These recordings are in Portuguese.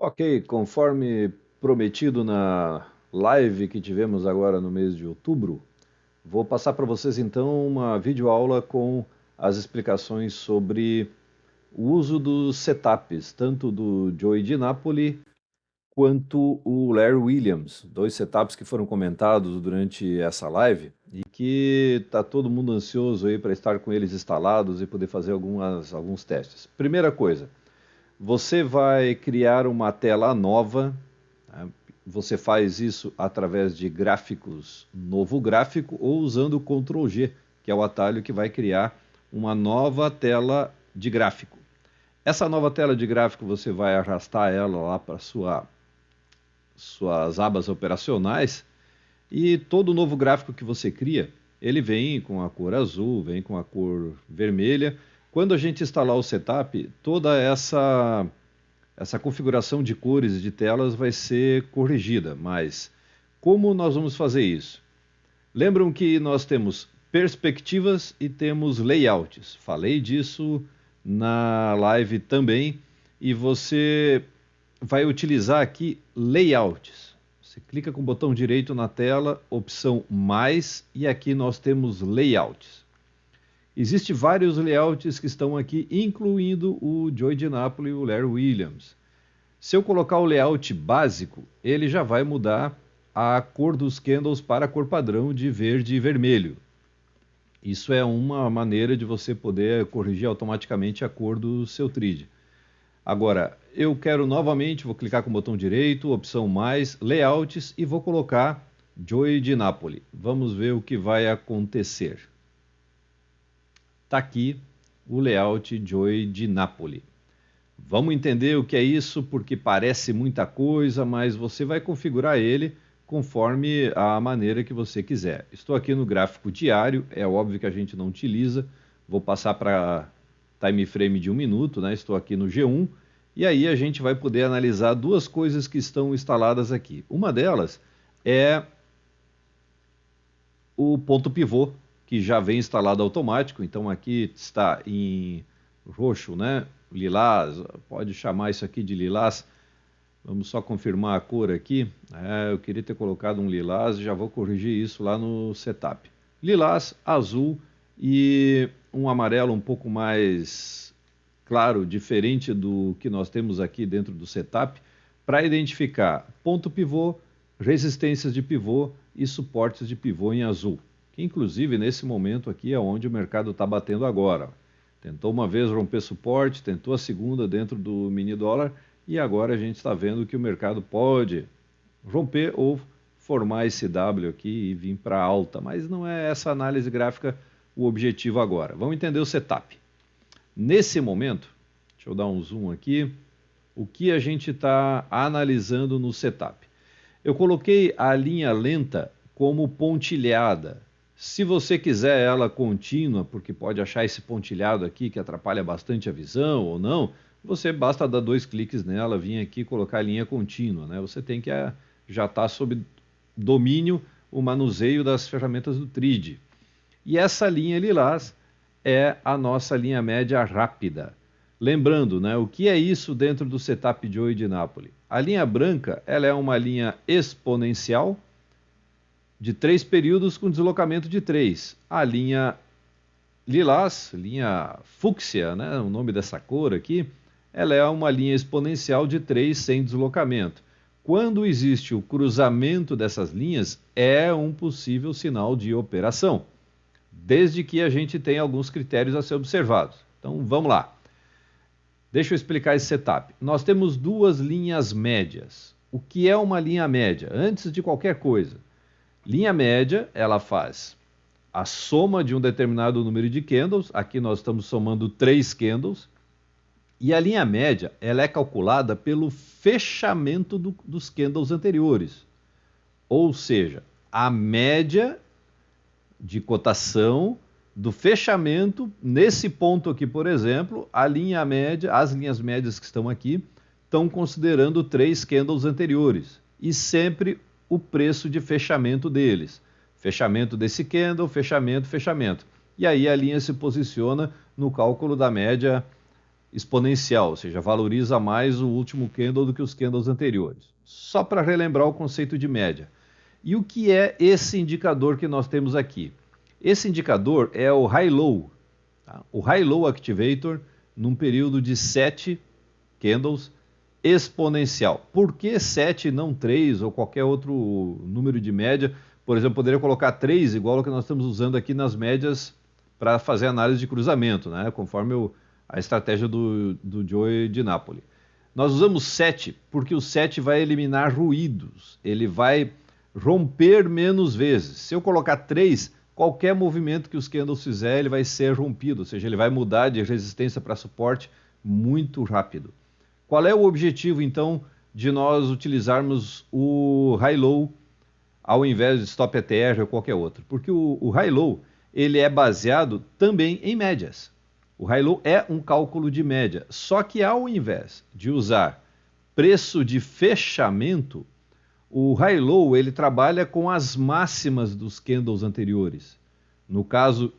Ok, conforme prometido na live que tivemos agora no mês de outubro, vou passar para vocês então uma videoaula com as explicações sobre o uso dos setups, tanto do Joey Di Napoli quanto o Larry Williams, dois setups que foram comentados durante essa live e que está todo mundo ansioso aí para estar com eles instalados e poder fazer alguns testes. Primeira coisa, você vai criar uma tela nova, né? Você faz isso através de gráficos, novo gráfico, ou usando o Ctrl G, que é o atalho que vai criar uma nova tela de gráfico. Essa nova tela de gráfico você vai arrastar ela lá para suas abas operacionais e todo novo gráfico que você cria, ele vem com a cor azul, vem com a cor vermelha. Quando a gente instalar o setup, toda essa configuração de cores e de telas vai ser corrigida, mas como nós vamos fazer isso? Lembram que nós temos perspectivas e temos layouts. Falei disso na live também e você vai utilizar aqui layouts. Você clica com o botão direito na tela, opção mais, e aqui nós temos layouts. Existem vários layouts que estão aqui, incluindo o Joey Di Napoli e o Larry Williams. Se eu colocar o layout básico, ele já vai mudar a cor dos candles para a cor padrão de verde e vermelho. Isso é uma maneira de você poder corrigir automaticamente a cor do seu TRID. Agora, eu quero novamente, vou clicar com o botão direito, opção mais, layouts, e vou colocar Joey Di Napoli. Vamos ver o que vai acontecer. Está aqui o layout Joey Di Napoli. Vamos entender o que é isso, porque parece muita coisa, mas você vai configurar ele conforme a maneira que você quiser. Estou aqui no gráfico diário, é óbvio que a gente não utiliza, vou passar para time frame de 1 minuto, né? Estou aqui no G1, e aí a gente vai poder analisar duas coisas que estão instaladas aqui. Uma delas é o ponto pivô, que já vem instalado automático, então aqui está em roxo, né? Lilás, pode chamar isso aqui de lilás. Vamos só confirmar a cor aqui. Eu queria ter colocado um lilás, já vou corrigir isso lá no setup. Lilás, azul e um amarelo um pouco mais claro, diferente do que nós temos aqui dentro do setup, para identificar ponto pivô, resistências de pivô e suportes de pivô em azul. Que inclusive nesse momento aqui é onde o mercado está batendo agora. Tentou uma vez romper suporte, tentou a segunda dentro do mini dólar e agora a gente está vendo que o mercado pode romper ou formar esse W aqui e vir para alta, mas não é essa análise gráfica o objetivo agora. Vamos entender o setup. Nesse momento, deixa eu dar um zoom aqui, o que a gente está analisando no setup. Eu coloquei a linha lenta como pontilhada. Se você quiser ela contínua, porque pode achar esse pontilhado aqui que atrapalha bastante a visão ou não, você basta dar 2 cliques nela, vir aqui e colocar a linha contínua, né? Você tem que já estar sob domínio o manuseio das ferramentas do TRID. E essa linha lilás é a nossa linha média rápida. Lembrando, né, o que é isso dentro do setup Joey Di Napoli? A linha branca ela é uma linha exponencial de 3 períodos com deslocamento de 3. A linha lilás, linha fúcsia, né, o nome dessa cor aqui, ela é uma linha exponencial de 3 sem deslocamento. Quando existe o cruzamento dessas linhas, é um possível sinal de operação, desde que a gente tenha alguns critérios a ser observados. Então vamos lá. Deixa eu explicar esse setup. Nós temos duas linhas médias. O que é uma linha média? Antes de qualquer coisa, linha média, ela faz a soma de um determinado número de candles. Aqui nós estamos somando 3 candles. E a linha média, ela é calculada pelo fechamento dos candles anteriores. Ou seja, a média de cotação do fechamento, nesse ponto aqui, por exemplo, a linha média, as linhas médias que estão aqui, estão considerando 3 candles anteriores. E sempre o preço de fechamento deles. Fechamento desse candle, fechamento, fechamento. E aí a linha se posiciona no cálculo da média exponencial, ou seja, valoriza mais o último candle do que os candles anteriores. Só para relembrar o conceito de média. E o que é esse indicador que nós temos aqui? Esse indicador é o High-Low. Tá? O High-Low Activator num período de 7 candles exponencial. Por que 7 e não 3 ou qualquer outro número de média? Por exemplo, poderia colocar 3, igual ao que nós estamos usando aqui nas médias para fazer análise de cruzamento, né? Conforme a estratégia do Joe de Napoli. Nós usamos 7 porque o 7 vai eliminar ruídos, ele vai romper menos vezes. Se eu colocar 3, qualquer movimento que os candles fizer, ele vai ser rompido, ou seja, ele vai mudar de resistência para suporte muito rápido. Qual é o objetivo, então, de nós utilizarmos o High-Low ao invés de Stop ETR ou qualquer outro? Porque o High-Low, ele é baseado também em médias. O High-Low é um cálculo de média, só que ao invés de usar preço de fechamento, o High-Low ele trabalha com as máximas dos candles anteriores. No caso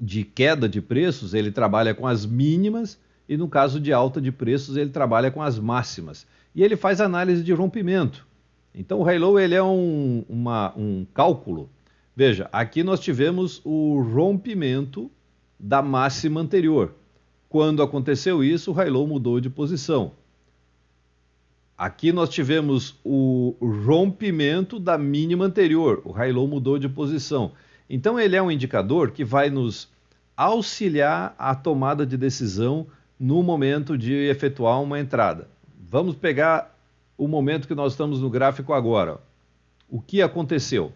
de queda de preços, ele trabalha com as mínimas e no caso de alta de preços, ele trabalha com as máximas. E ele faz análise de rompimento. Então o High-Low ele é um cálculo. Veja, aqui nós tivemos o rompimento da máxima anterior. Quando aconteceu isso, o High-Low mudou de posição. Aqui nós tivemos o rompimento da mínima anterior, o High-Low mudou de posição. Então ele é um indicador que vai nos auxiliar a tomada de decisão no momento de efetuar uma entrada. Vamos pegar o momento que nós estamos no gráfico agora. O que aconteceu?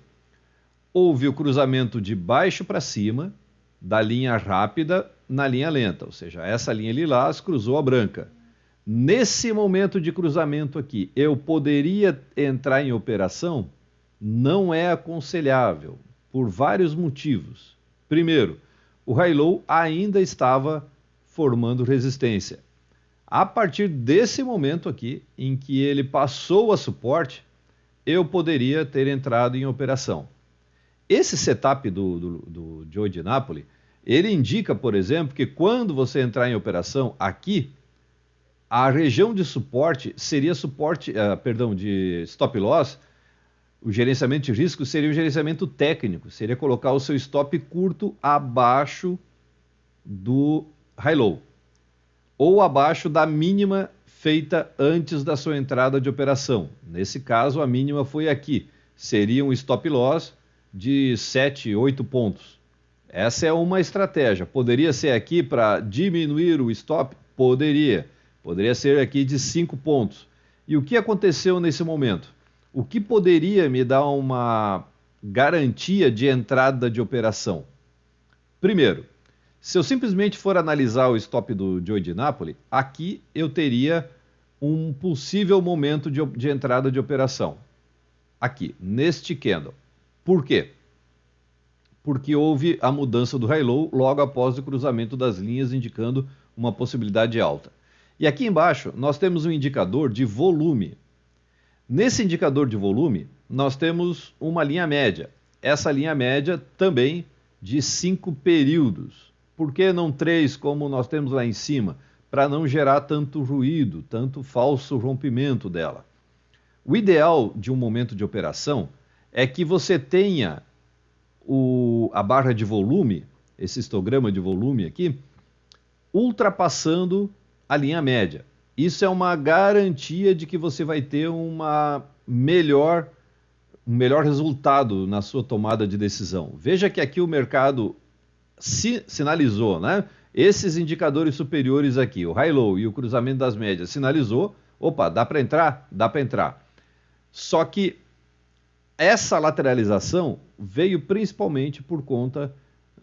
Houve o cruzamento de baixo para cima, da linha rápida na linha lenta, ou seja, essa linha lilás cruzou a branca. Nesse momento de cruzamento aqui, eu poderia entrar em operação? Não é aconselhável, por vários motivos. Primeiro, o High-Low ainda estava formando resistência. A partir desse momento aqui, em que ele passou a suporte, eu poderia ter entrado em operação. Esse setup do Joe de Napoli, ele indica, por exemplo, que quando você entrar em operação aqui, a região de suporte seria de stop loss, o gerenciamento de risco seria um gerenciamento técnico, seria colocar o seu stop curto abaixo do High-Low, ou abaixo da mínima feita antes da sua entrada de operação. Nesse caso, a mínima foi aqui, seria um stop loss de 7, 8 pontos. Essa é uma estratégia. Poderia ser aqui para diminuir o stop? Poderia. Poderia ser aqui de 5 pontos. E o que aconteceu nesse momento? O que poderia me dar uma garantia de entrada de operação? Primeiro, se eu simplesmente for analisar o stop do Joe de Napoli, aqui eu teria um possível momento de entrada de operação. Aqui, neste candle. Por quê? Porque houve a mudança do High-Low logo após o cruzamento das linhas, indicando uma possibilidade alta. E aqui embaixo nós temos um indicador de volume. Nesse indicador de volume, nós temos uma linha média. Essa linha média também de 5 períodos. Por que não 3, como nós temos lá em cima? Para não gerar tanto ruído, tanto falso rompimento dela. O ideal de um momento de operação é que você tenha a barra de volume, esse histograma de volume aqui, ultrapassando a linha média. Isso é uma garantia de que você vai ter um melhor resultado na sua tomada de decisão. Veja que aqui o mercado sinalizou, né? Esses indicadores superiores aqui, o High-Low e o cruzamento das médias, sinalizou, opa, dá para entrar? Dá para entrar. Só que essa lateralização veio principalmente por conta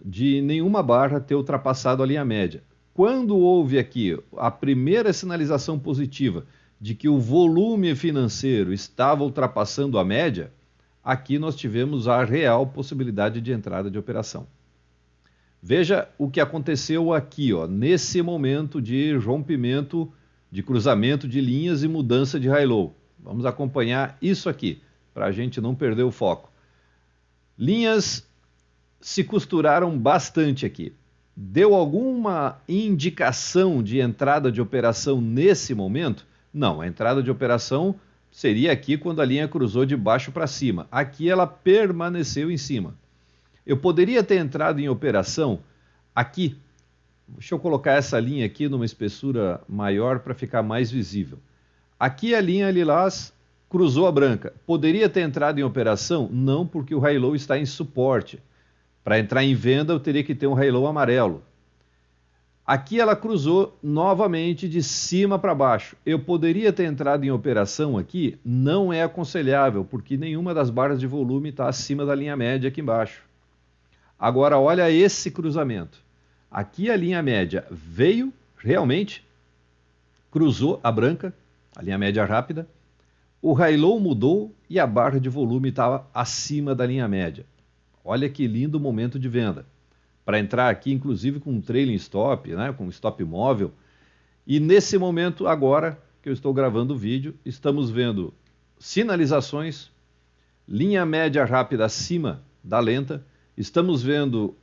de nenhuma barra ter ultrapassado a linha média. Quando houve aqui a primeira sinalização positiva de que o volume financeiro estava ultrapassando a média, aqui nós tivemos a real possibilidade de entrada de operação. Veja o que aconteceu aqui, ó, nesse momento de rompimento, de cruzamento de linhas e mudança de High-Low. Vamos acompanhar isso aqui, para a gente não perder o foco. Linhas se costuraram bastante aqui. Deu alguma indicação de entrada de operação nesse momento? Não, a entrada de operação seria aqui quando a linha cruzou de baixo para cima. Aqui ela permaneceu em cima. Eu poderia ter entrado em operação aqui. Deixa eu colocar essa linha aqui numa espessura maior para ficar mais visível. Aqui a linha lilás cruzou a branca. Poderia ter entrado em operação? Não, porque o high low está em suporte. Para entrar em venda, eu teria que ter um high low amarelo. Aqui ela cruzou novamente de cima para baixo. Eu poderia ter entrado em operação aqui? Não é aconselhável, porque nenhuma das barras de volume está acima da linha média aqui embaixo. Agora, olha esse cruzamento. Aqui a linha média veio, realmente, cruzou a branca, a linha média rápida. O high low mudou e a barra de volume estava acima da linha média. Olha que lindo momento de venda. Para entrar aqui, inclusive com um trailing stop, né, com stop móvel. E nesse momento, agora que eu estou gravando o vídeo, estamos vendo sinalizações, linha média rápida acima da lenta, estamos vendo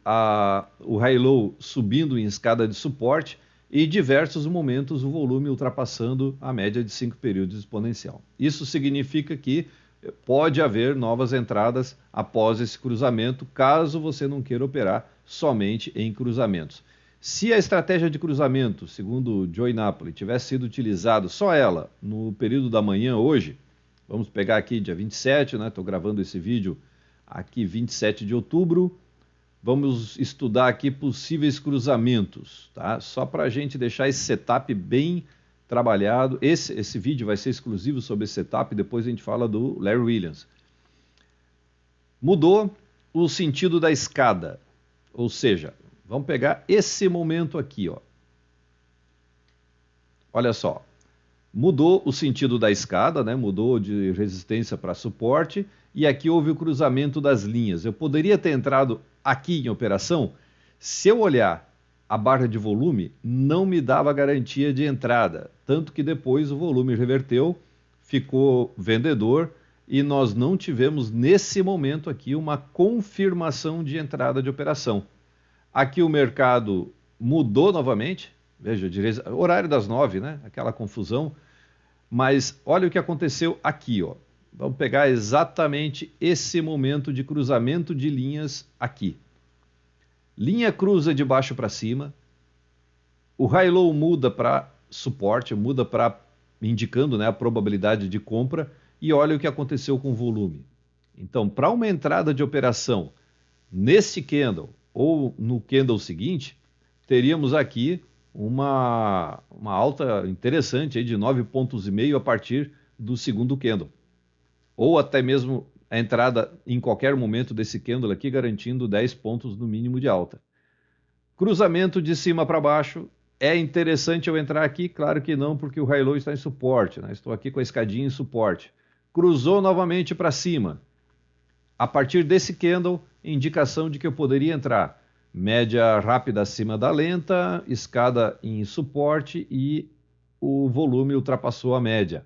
o high low subindo em escada de suporte e diversos momentos o volume ultrapassando a média de 5 períodos exponencial. Isso significa que pode haver novas entradas após esse cruzamento, caso você não queira operar somente em cruzamentos. Se a estratégia de cruzamento, segundo o Joe Napoli, tivesse sido utilizada só ela no período da manhã hoje, vamos pegar aqui dia 27, né? Estou gravando esse vídeo aqui 27 de outubro, vamos estudar aqui possíveis cruzamentos, tá? Só para a gente deixar esse setup bem trabalhado. Esse vídeo vai ser exclusivo sobre esse setup, depois a gente fala do Larry Williams. Mudou o sentido da escada, ou seja, vamos pegar esse momento aqui, ó. Olha só, mudou o sentido da escada, né? Mudou de resistência para suporte, e aqui houve o cruzamento das linhas. Eu poderia ter entrado aqui em operação? Se eu olhar a barra de volume, não me dava garantia de entrada, tanto que depois o volume reverteu, ficou vendedor e nós não tivemos nesse momento aqui uma confirmação de entrada de operação. Aqui o mercado mudou novamente, veja, horário das 9, né? Aquela confusão, mas olha o que aconteceu aqui, ó. Vamos pegar exatamente esse momento de cruzamento de linhas aqui. Linha cruza de baixo para cima, o high low muda para suporte, muda para indicando, né, a probabilidade de compra, e olha o que aconteceu com o volume. Então, para uma entrada de operação nesse candle ou no candle seguinte, teríamos aqui uma alta interessante aí de 9,5 pontos a partir do segundo candle. Ou até mesmo a entrada em qualquer momento desse candle aqui, garantindo 10 pontos no mínimo de alta. Cruzamento de cima para baixo. É interessante eu entrar aqui? Claro que não, porque o high low está em suporte, né? Estou aqui com a escadinha em suporte. Cruzou novamente para cima. A partir desse candle, indicação de que eu poderia entrar. Média rápida acima da lenta, escada em suporte e o volume ultrapassou a média.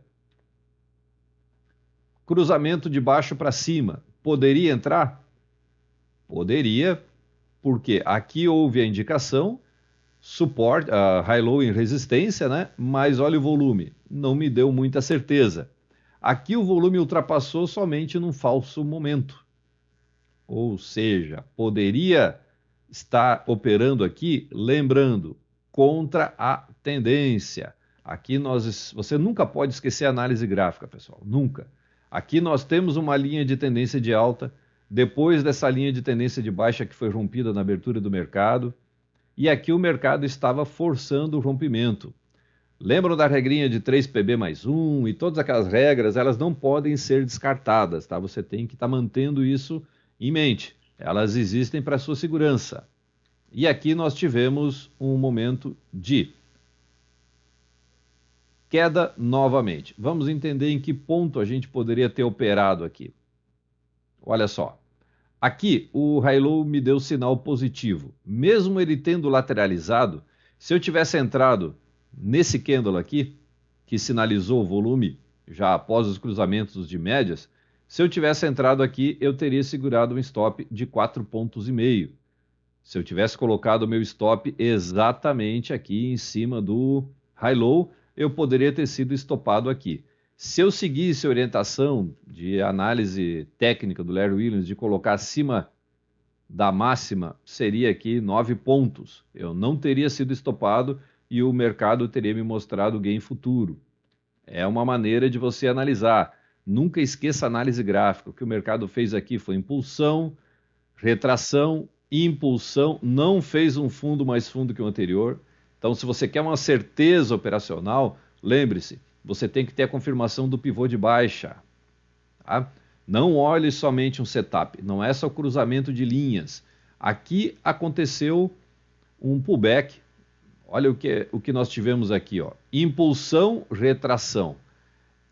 Cruzamento de baixo para cima. Poderia entrar? Poderia, porque aqui houve a indicação, suporte, high low em resistência, né? Mas olha o volume, não me deu muita certeza. Aqui o volume ultrapassou somente num falso momento. Ou seja, poderia estar operando aqui, lembrando, contra a tendência. Aqui você nunca pode esquecer a análise gráfica, pessoal, nunca. Aqui nós temos uma linha de tendência de alta, depois dessa linha de tendência de baixa que foi rompida na abertura do mercado, e aqui o mercado estava forçando o rompimento. Lembram da regrinha de 3PB mais 1 e todas aquelas regras, elas não podem ser descartadas, tá? Você tem que estar mantendo isso em mente. Elas existem para a sua segurança. E aqui nós tivemos um momento de queda novamente. Vamos entender em que ponto a gente poderia ter operado aqui. Olha só. Aqui o high low me deu sinal positivo. Mesmo ele tendo lateralizado, se eu tivesse entrado nesse candle aqui, que sinalizou o volume já após os cruzamentos de médias, se eu tivesse entrado aqui, eu teria segurado um stop de 4,5 pontos. Se eu tivesse colocado o meu stop exatamente aqui em cima do high-low, eu poderia ter sido estopado aqui. Se eu seguisse a orientação de análise técnica do Larry Williams de colocar acima da máxima, seria aqui 9 pontos. Eu não teria sido estopado e o mercado teria me mostrado gain futuro. É uma maneira de você analisar. Nunca esqueça a análise gráfica. O que o mercado fez aqui foi impulsão, retração, impulsão, não fez um fundo mais fundo que o anterior. Então, se você quer uma certeza operacional, lembre-se, você tem que ter a confirmação do pivô de baixa. Tá? Não olhe somente um setup, não é só cruzamento de linhas. Aqui aconteceu um pullback. Olha o que nós tivemos aqui, ó. Impulsão, retração.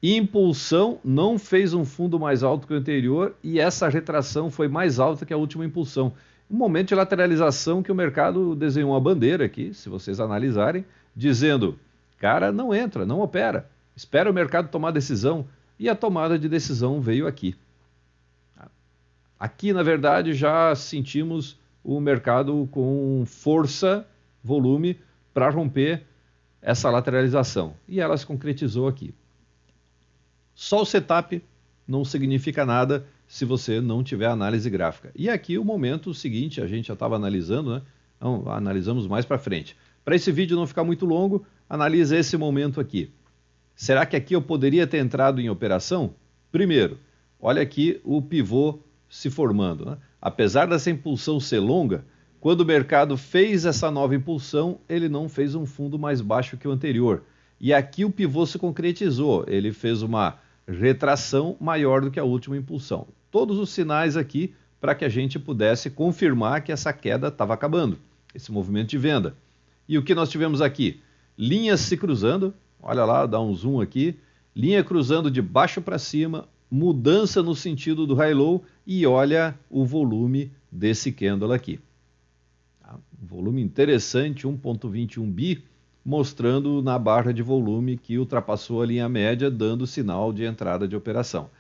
Impulsão não fez um fundo mais alto que o anterior e essa retração foi mais alta que a última impulsão. Um momento de lateralização que o mercado desenhou uma bandeira aqui, se vocês analisarem, dizendo, cara, não entra, não opera, espera o mercado tomar decisão. E a tomada de decisão veio aqui. Aqui, na verdade, já sentimos o mercado com força, volume, para romper essa lateralização. E ela se concretizou aqui. Só o setup não significa nada se você não tiver análise gráfica. E aqui o momento seguinte, a gente já estava analisando, né? Então, analisamos mais para frente. Para esse vídeo não ficar muito longo, analisa esse momento aqui. Será que aqui eu poderia ter entrado em operação? Primeiro, olha aqui o pivô se formando. Né? Apesar dessa impulsão ser longa, quando o mercado fez essa nova impulsão, ele não fez um fundo mais baixo que o anterior. E aqui o pivô se concretizou, ele fez uma retração maior do que a última impulsão. Todos os sinais aqui para que a gente pudesse confirmar que essa queda estava acabando, esse movimento de venda. E o que nós tivemos aqui? Linhas se cruzando, olha lá, dá um zoom aqui, linha cruzando de baixo para cima, mudança no sentido do high-low e olha o volume desse candle aqui. Um volume interessante, 1,21 bi, mostrando na barra de volume que ultrapassou a linha média, dando sinal de entrada de operação.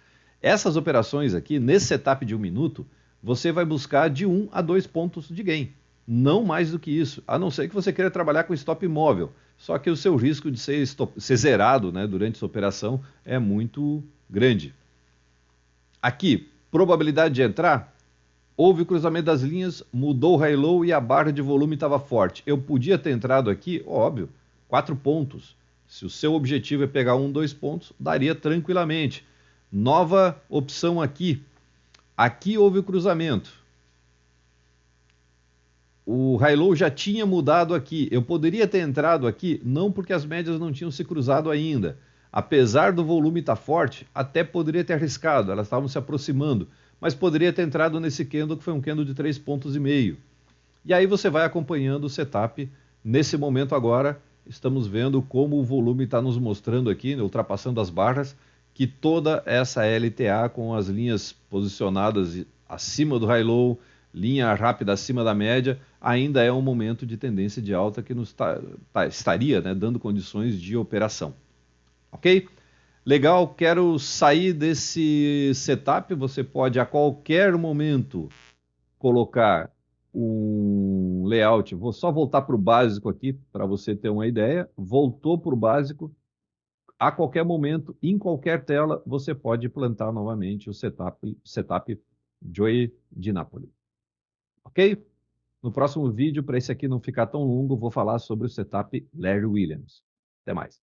Essas operações aqui, nesse setup de 1 minuto, você vai buscar de 1 a 2 pontos de gain. Não mais do que isso, a não ser que você queira trabalhar com stop móvel. Só que o seu risco de ser zerado, né, durante essa operação é muito grande. Aqui, probabilidade de entrar, houve o cruzamento das linhas, mudou o high-low e a barra de volume estava forte. Eu podia ter entrado aqui, óbvio, 4 pontos. Se o seu objetivo é pegar 1, 2 pontos, daria tranquilamente. Nova opção aqui. Aqui houve o cruzamento. O high-low já tinha mudado aqui. Eu poderia ter entrado aqui, não porque as médias não tinham se cruzado ainda. Apesar do volume estar forte, até poderia ter arriscado, elas estavam se aproximando. Mas poderia ter entrado nesse candle, que foi um candle de 3,5 pontos. E aí você vai acompanhando o setup. Nesse momento agora, estamos vendo como o volume está nos mostrando aqui, né, ultrapassando as barras, que toda essa LTA com as linhas posicionadas acima do high-low, linha rápida acima da média, ainda é um momento de tendência de alta que nos estaria, né, dando condições de operação. Ok? Legal, quero sair desse setup. Você pode a qualquer momento colocar um layout. Vou só voltar para o básico aqui para você ter uma ideia. Voltou para o básico. A qualquer momento, em qualquer tela, você pode plantar novamente o setup Joy de Napoli. Ok? No próximo vídeo, para esse aqui não ficar tão longo, vou falar sobre o setup Larry Williams. Até mais.